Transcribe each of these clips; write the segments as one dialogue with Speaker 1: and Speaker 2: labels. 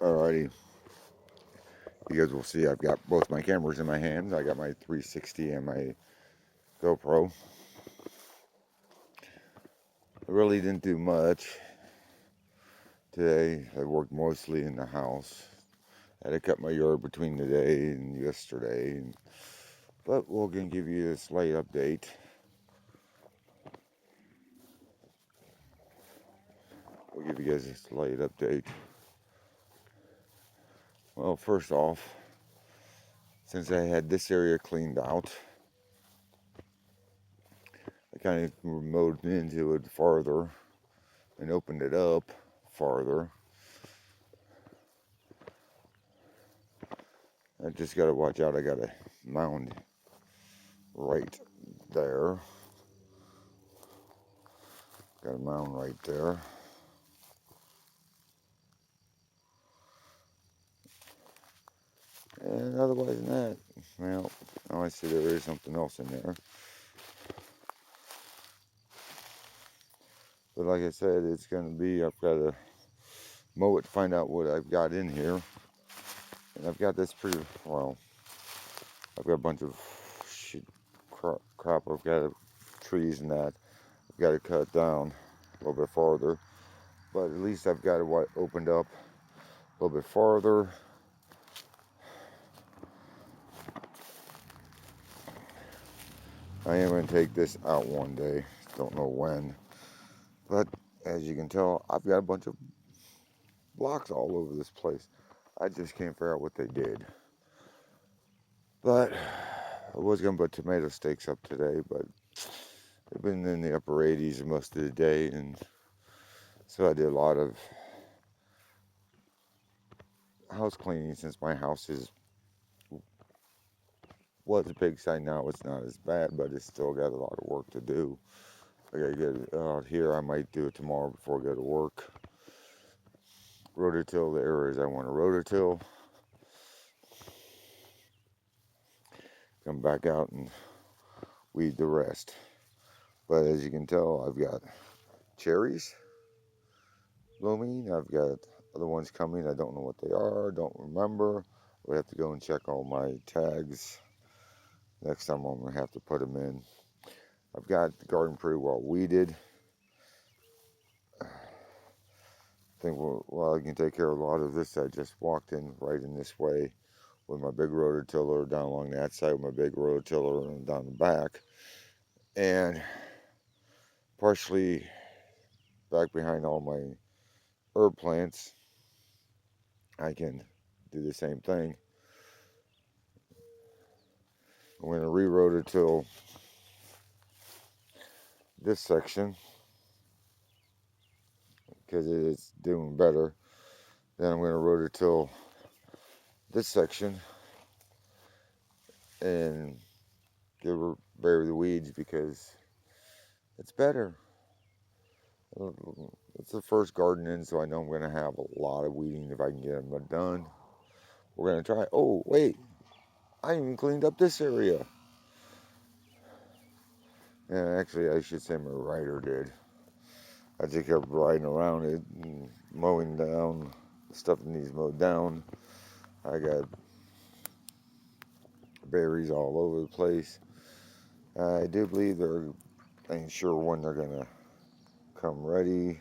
Speaker 1: Alrighty, you guys will see I've got both my cameras in my hands. I got my 360 and my GoPro. I really didn't do much today. I worked mostly in the house. I had to cut my yard between today and yesterday, but we're going to give you a slight update. We'll give you guys a slight update. Well, first off, since I had this area cleaned out, I kind of mowed into it farther and opened it up farther. I just got to watch out. I got a mound right there. Got a mound right there. And otherwise than that, well, I see there is something else in there. But like I said, it's going to be, I've got to mow it to find out what I've got in here. And I've got this pretty, well, I've got a bunch of crop. I've got trees and that. I've got to cut down a little bit farther. But at least I've got it opened up a little bit farther. I am going to take this out one day. Don't know when. But as you can tell, I've got a bunch of blocks all over this place. I just can't figure out what they did. But I was going to put tomato stakes up today, but they've been in the upper 80s most of the day. And so I did a lot of house cleaning since my house was a big side. Now it's not as bad, but it's still got a lot of work to do. I gotta get it out here. I might do it tomorrow before I go to work. Rototill the areas I want to rototill. Come back out and weed the rest. But as you can tell, I've got cherries blooming. I've got other ones coming. I don't know what they are. Don't remember. I have to go and check all my tags. Next time I'm going to have to put them in. I've got the garden pretty well weeded. I think while I can take care of a lot of this, I just walked in right in this way with my big rototiller down along that side with my big rototiller and down the back. And partially back behind all my herb plants, I can do the same thing. I'm going to re-rototill this section because it is doing better. Then I'm going to rototill this section and bury the weeds because it's better. It's the first garden in, so I know I'm going to have a lot of weeding if I can get them done. We're going to try. Oh, wait. I even cleaned up this area. And actually, I should say my rider did. I just kept riding around it and mowing down stuff that needs mowed down. I got berries all over the place. I do believe I ain't sure when they're going to come ready.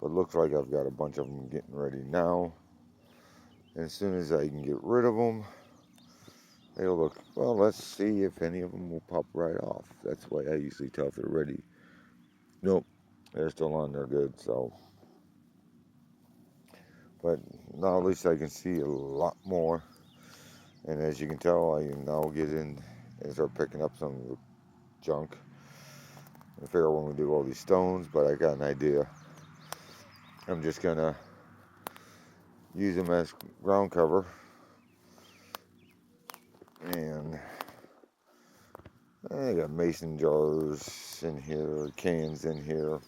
Speaker 1: But it looks like I've got a bunch of them getting ready now. And as soon as I can get rid of them, they'll look, well, let's see if any of them will pop right off. That's the way I usually tell if they're ready. Nope, they're still on there good, so. But now at least I can see a lot more. And as you can tell, I can now get in and start picking up some of the junk. I figure out when we do all these stones, but I got an idea. I'm just gonna use them as ground cover. And I got mason jars in here, cans in here.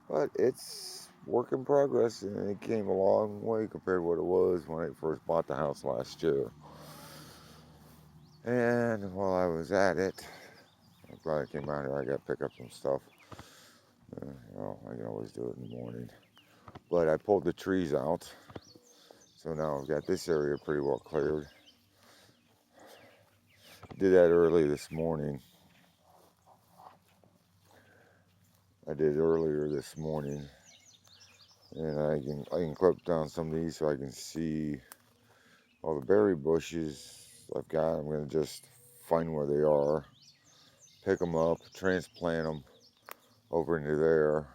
Speaker 1: But it's work in progress, and it came a long way compared to what it was when I first bought the house last year. And while I was at it, I'm glad I came out here. I got to pick up some stuff. I can always do it in the morning. But I pulled the trees out. So now I've got this area pretty well cleared. Did that early this morning. I did earlier this morning, and I can clip down some of these so I can see all the berry bushes I've got. I'm going to just find where they are, pick them up, transplant them over into there,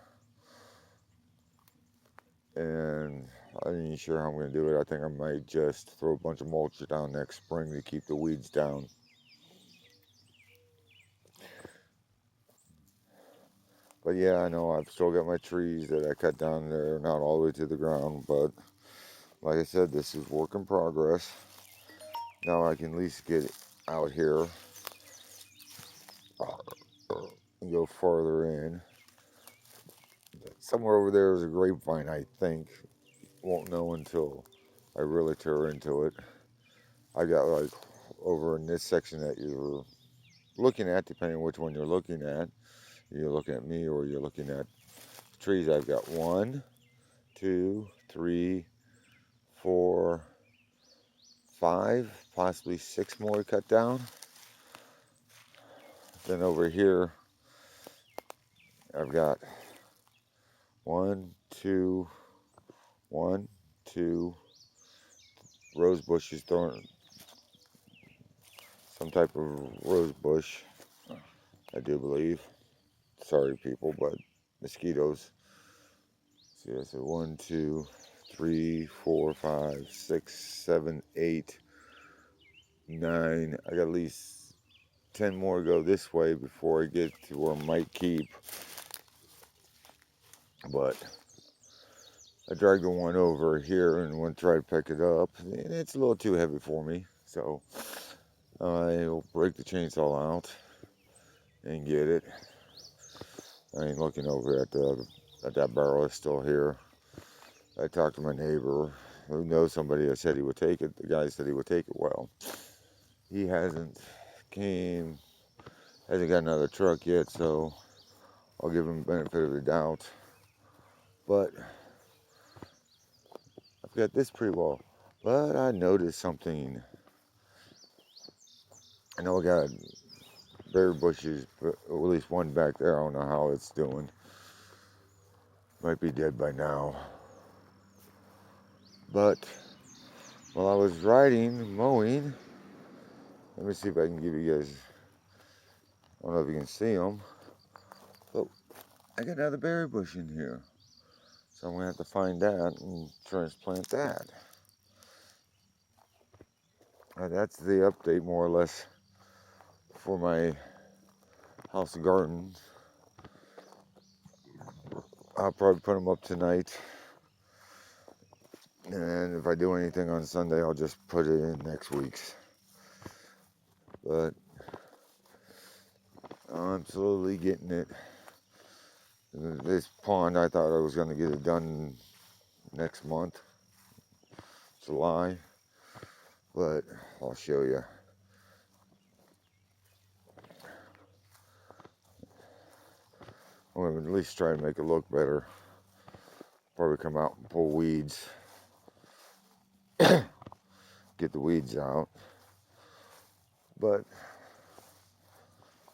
Speaker 1: and I'm not sure how I'm going to do it. I think I might just throw a bunch of mulch down next spring to keep the weeds down. But yeah, I know I've still got my trees that I cut down there, not all the way to the ground, but like I said, this is work in progress. Now I can at least get out here and go farther in. Somewhere over there is a grapevine, I think. Won't know until I really tear into it. I got like over in this section that you're looking at, depending on which one you're looking at. You're looking at me or you're looking at trees. I've got 1, 2, 3, 4, 5, possibly 6 more to cut down. Then over here, I've got 1, 2, rose bushes, throwing some type of rose bush, I do believe. Sorry, people, but mosquitoes. See, I said 1, 2, 3, 4, 5, 6, 7, 8, 9. I got at least 10 more to go this way before I get to where I might keep. But I dragged the one over here and went to try to pick it up, and it's a little too heavy for me. So I'll break the chainsaw out and get it. I ain't looking over at that barrel. It's still here. I talked to my neighbor who knows somebody that said he would take it. The guy said he would take it. Well, he hasn't got another truck yet, so I'll give him the benefit of the doubt. But I've got this pretty well. But I noticed something. I know I got berry bushes, but at least one back there. I don't know how it's doing. Might be dead by now. But while I was mowing, let me see if I can give you guys, I don't know if you can see them, but I got another berry bush in here. So I'm going to have to find that and transplant that. That's the update, more or less, for my house garden. I'll probably put them up tonight. And if I do anything on Sunday, I'll just put it in next week's. But I'm slowly getting it. This pond, I thought I was going to get it done next month, July. But I'll show you. I'm going to at least try to make it look better. Probably come out and pull weeds. Get the weeds out. But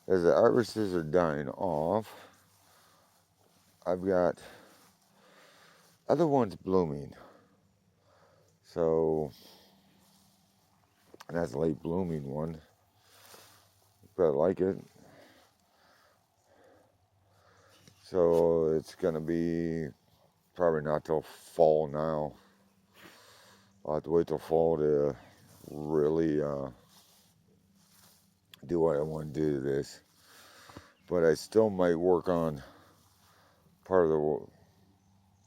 Speaker 1: as the irises are dying off, I've got other ones blooming. So, and that's a late blooming one. But I like it. So it's going to be probably not till fall now. I'll have to wait till fall to really do what I want to do to this. But I still might work on part of the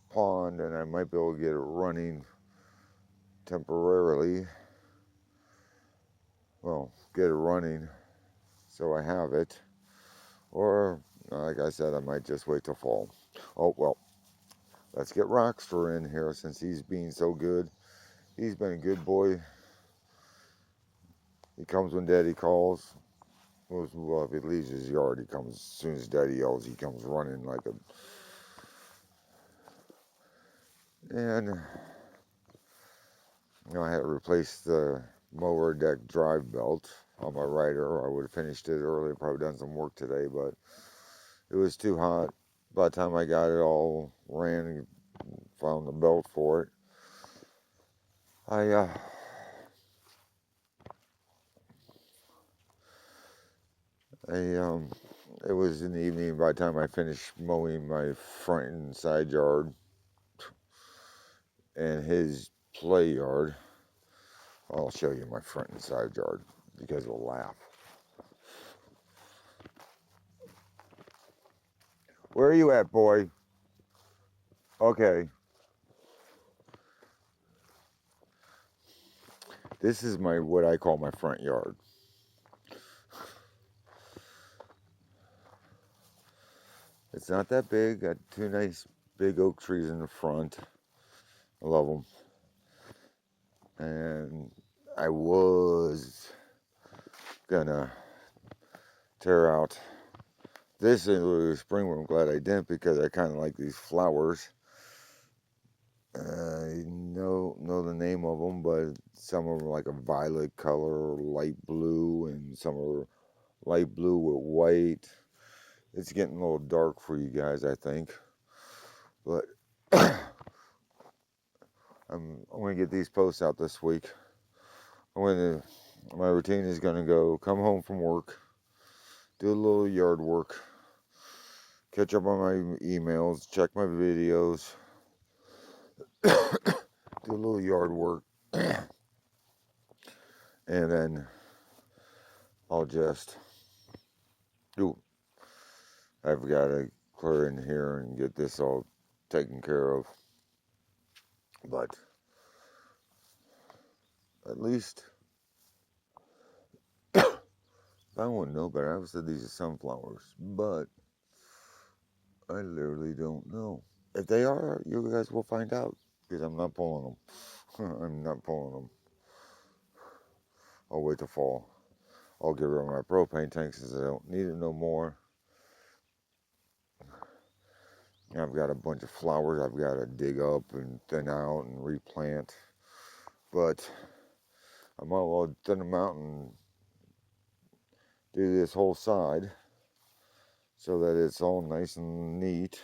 Speaker 1: pond, and I might be able to get it running temporarily. Well, get it running so I have it. Or, like I said, I might just wait till fall. Oh, well, let's get Rockster in here since he's being so good. He's been a good boy. He comes when Daddy calls. Well, if he leaves his yard, he comes as soon as Daddy yells. He comes running like a. And I had to replace the mower deck drive belt on my rider. I would have finished it early, probably done some work today, but it was too hot. By the time I got it all ran and found the belt for it, I it was in the evening by the time I finished mowing my front and side yard and his play yard. I'll show you my front and side yard. You guys will laugh. Where are you at, boy? Okay. This is what I call my front yard. It's not that big. Got two nice big oak trees in the front. I love them. And I was gonna tear out this in the spring, but I'm glad I didn't because I kind of like these flowers. I know the name of them, but some of them are like a violet color, light blue, and some are light blue with white. It's getting a little dark for you guys, I think. But I'm going to get these posts out this week. My routine is going to go come home from work, do a little yard work, catch up on my emails, check my videos, do a little yard work, and then I'll just I've got to clear in here and get this all taken care of. But at least I wouldn't know better. I would said these are sunflowers, but I literally don't know. If they are, you guys will find out because I'm not pulling them. I'm not pulling them. I'll wait till fall. I'll get rid of my propane tanks since I don't need it no more. I've got a bunch of flowers I've got to dig up and thin out and replant. But I might as well thin them out and do this whole side so that it's all nice and neat.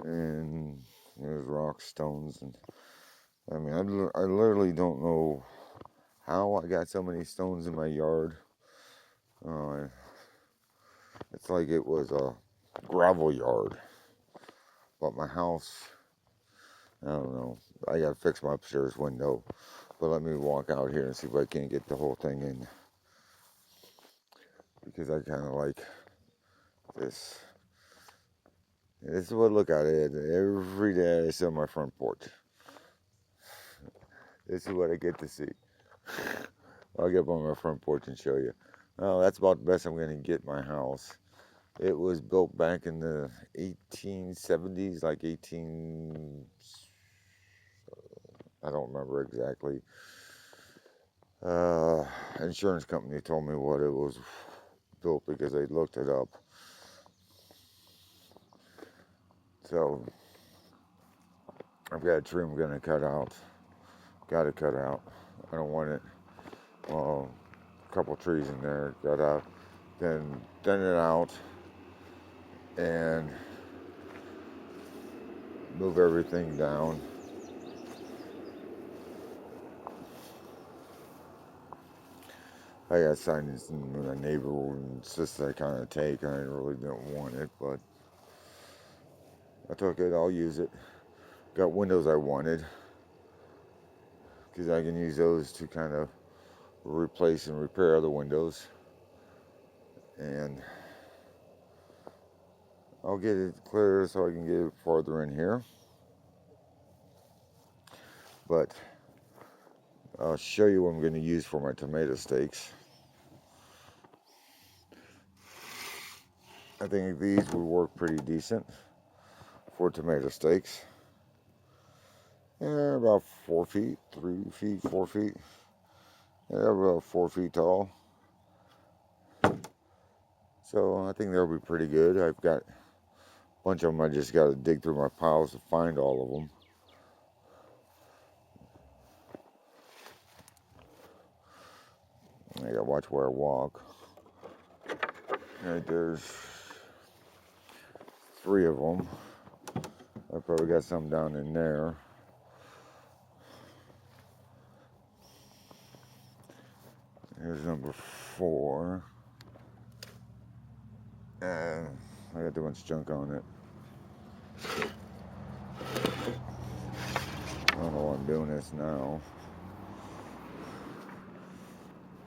Speaker 1: And there's rocks, stones, and I mean, I literally don't know how I got so many stones in my yard. It's like it was a gravel yard. But my house, I don't know. I gotta fix my upstairs window. But let me walk out here and see if I can get the whole thing in. Because I kind of like this. This is what I look at it every day I sit on my front porch. This is what I get to see. I'll get up on my front porch and show you. Well, that's about the best I'm going to get my house. It was built back in the 1870s, like I don't remember exactly. Insurance company told me what it was built because they looked it up. So I've got a tree I'm going to cut out. Got to cut out. I don't want it. A couple trees in there, cut out. Then thin it out and move everything down. I got signings and my neighbor insisted I kind of take. I really didn't want it, but I took it. I'll use it. Got windows I wanted because I can use those to kind of replace and repair other windows. And I'll get it clear so I can get it farther in here. But I'll show you what I'm going to use for my tomato stakes. I think these would work pretty decent for tomato stakes. They're about 4 feet, 3 feet, 4 feet. They're about 4 feet tall. So I think they'll be pretty good. I've got bunch of them I just got to dig through my piles to find all of them. I gotta watch where I walk. Right, there's 3 of them. I probably got some down in there. Here's number 4. And I got too much junk on it. I don't know why I'm doing this now.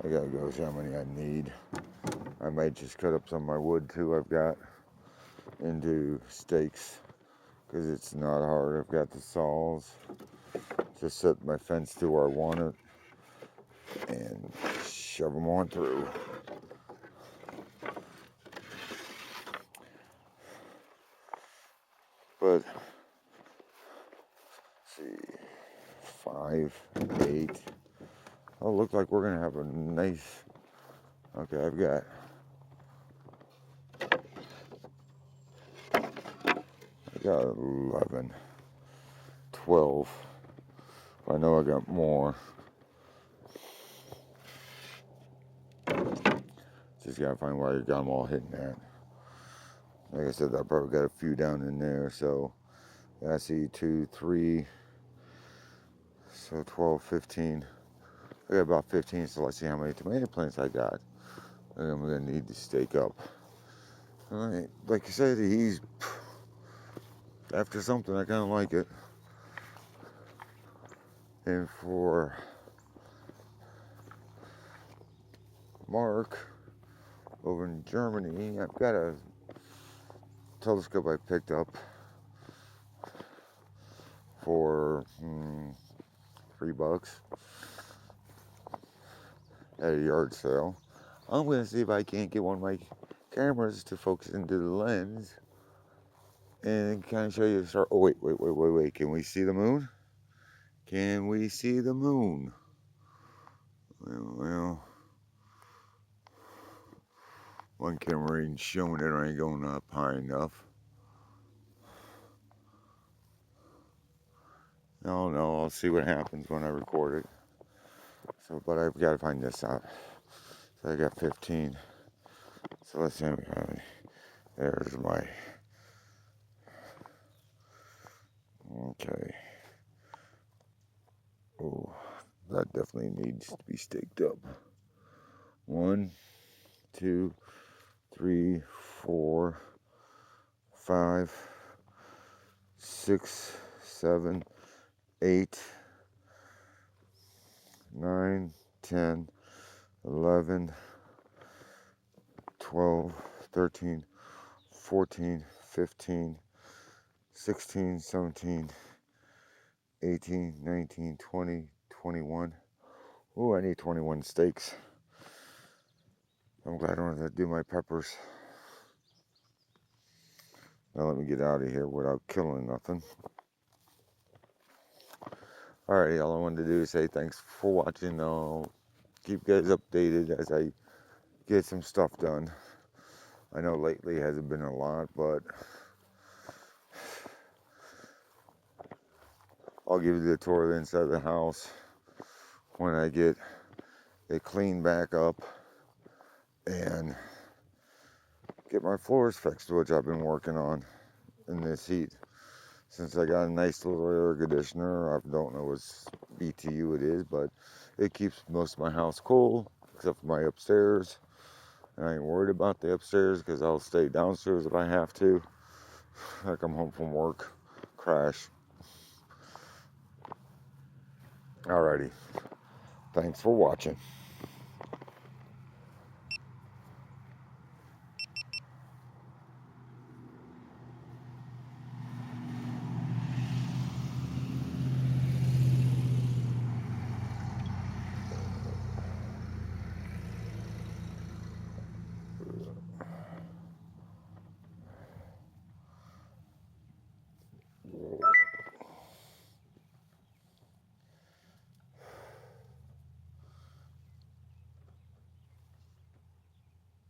Speaker 1: I gotta go see how many I need. I might just cut up some of my wood too I've got into stakes, because it's not hard. I've got the saws. Just set my fence to where I want it and shove them on through. But let's see, 5, 8. Oh, looks like we're gonna have a nice. Okay, I've got. I got 11, 12. I know I got more. Just gotta find where I got them all hitting at. Like I said, I probably got a few down in there. So I see 2, 3. So 12, 15. I got about 15. So let's see how many tomato plants I got. And I'm gonna need to stake up. All right, like I said, he's after something. I kind of like it. And for Mark over in Germany, I've got a telescope I picked up for $3 at a yard sale. I'm gonna see if I can't get one of my cameras to focus into the lens and kind of show you the star. Oh wait! Can we see the moon? Can we see the moon? Well, one camera ain't showing it, or ain't going up high enough. No, I'll see what happens when I record it. So, but I've got to find this out. So I got 15. So let's see. There's my. Okay. Oh, that definitely needs to be staked up. 1, 2, 3, 4, 5, 6, 7, 8, 9, 10, 11, 12, 13, 14, 15, 16, 17, 18, 19, 20, 21. Oh, I need 21 stakes. I'm glad I don't have to do my peppers. Now let me get out of here without killing nothing. Alright, all I wanted to do is say thanks for watching. I'll keep you guys updated as I get some stuff done. I know lately it hasn't been a lot, but I'll give you the tour of the inside of the house when I get it cleaned back up and get my floors fixed, which I've been working on in this heat. Since I got a nice little air conditioner, I don't know what BTU it is, but it keeps most of my house cool, except for my upstairs. And I ain't worried about the upstairs because I'll stay downstairs if I have to. I come home from work, crash. Alrighty, thanks for watching.